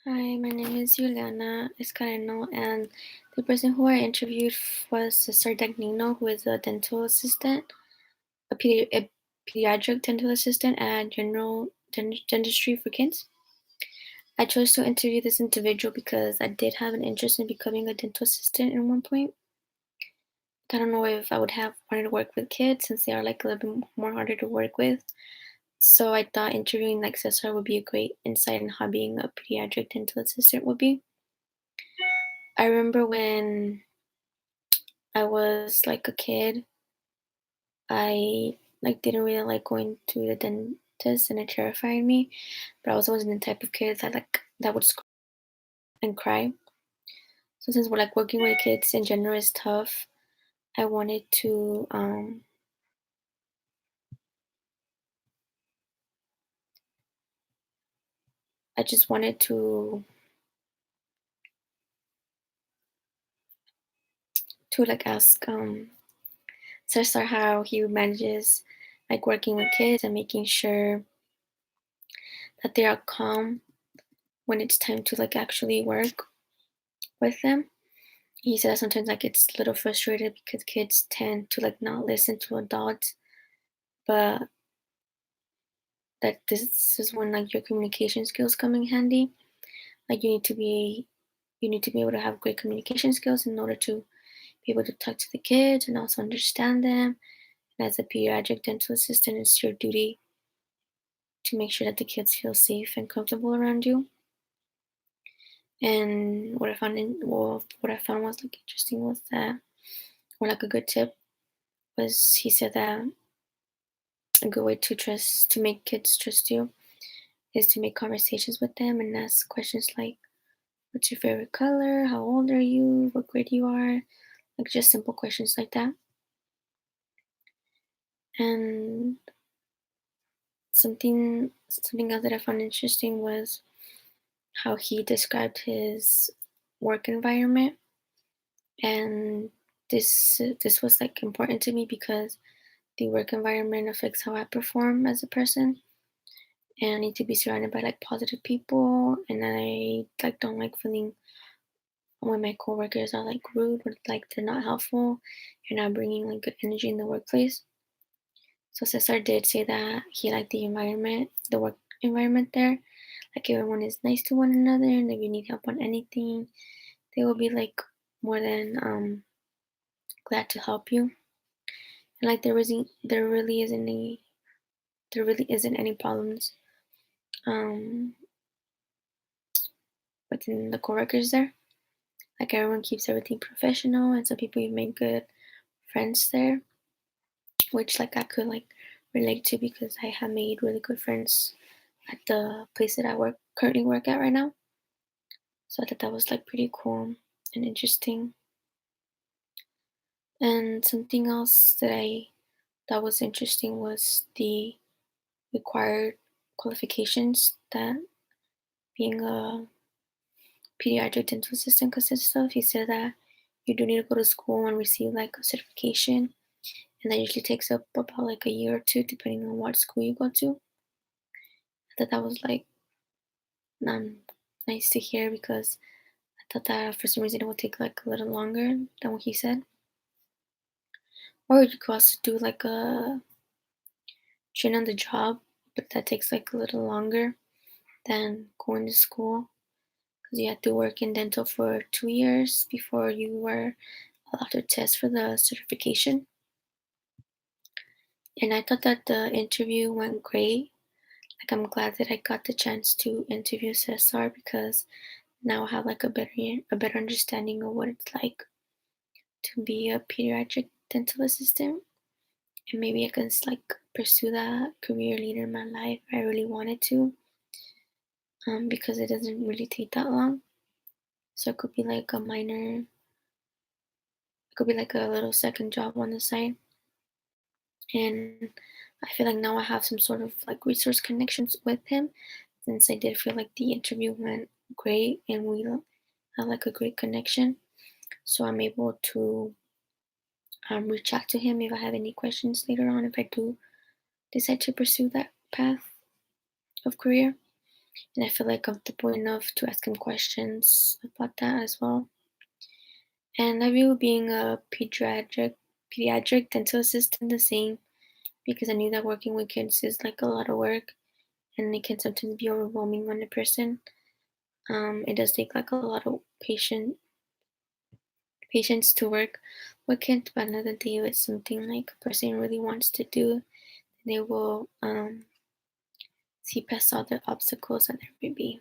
Hi, my name is Juliana Escareno, and the person who I interviewed was Cesar Dagnino, who is a dental assistant, a pediatric dental assistant at General Dentistry for Kids. I chose to interview this individual because I did have an interest in becoming a dental assistant at one point. I don't know if I would have wanted to work with kids since they are like a little bit more harder to work with. So I thought interviewing like Cesar would be a great insight on how being a pediatric dental assistant would be. I remember when I was like a kid, I like didn't really like going to the dentist and it terrified me. But I was always the type of kid that would scream and cry. So since we're like working with kids in general is tough, I wanted to I just wanted to like ask Cesar how he manages like working with kids and making sure that they are calm when it's time to like actually work with them. He said that sometimes like it's a little frustrated because kids tend to like not listen to adults, but that this is when like your communication skills come in handy. Like you need to be able to have great communication skills in order to be able to talk to the kids and also understand them. And as a pediatric dental assistant, it's your duty to make sure that the kids feel safe and comfortable around you. And what I found was like interesting was that, or like a good tip was he said that a good way to make kids trust you is to make conversations with them and ask questions like, what's your favorite color? How old are you? What grade you are? Like just simple questions like that. And something else that I found interesting was how he described his work environment. And this was like important to me because the work environment affects how I perform as a person. And I need to be surrounded by like positive people, and I like don't like feeling when my coworkers are like rude or like they're not helpful. You're not bringing like good energy in the workplace. So Cesar did say that he liked the work environment there. Like everyone is nice to one another, and if you need help on anything, they will be like more than glad to help you. And like there really isn't any problems um within the coworkers there. Like everyone keeps everything professional, and some people you make good friends there, which like I could like relate to because I have made really good friends at the place that I currently work at right now. So I thought that was like pretty cool and interesting. And something else that was interesting was the required qualifications that being a pediatric dental assistant consists of. He said that you do need to go to school and receive like a certification, and that usually takes up about like a year or two depending on what school you go to. I thought that was like um, nice to hear because I thought that for some reason it would take like a little longer than what he said. Or you could also do like a train on the job, but that takes like a little longer than going to school because you have to work in dental for 2 years before you were allowed to test for the certification. And I thought that the interview went great. Like I'm glad that I got the chance to interview Cesar because now I have like a better understanding of what it's like to be a pediatric dental assistant, and maybe I can like pursue that career later in my life. I really wanted to, because it doesn't really take that long. So it could be like it could be like a little second job on the side. And I feel like now I have some sort of like resource connections with him since I did feel like the interview went great and we have like a great connection. So I'm able to reach out to him if I have any questions later on if I do decide to pursue that path of career. and I feel like comfortable enough to ask him questions about that as well. And I view being a pediatric dental assistant the same because I knew that working with kids is like a lot of work and it can sometimes be overwhelming on a person. It does take like a lot of patience to work with kids, but another day it's something like a person really wants to do. They will see past all the obstacles that there may be.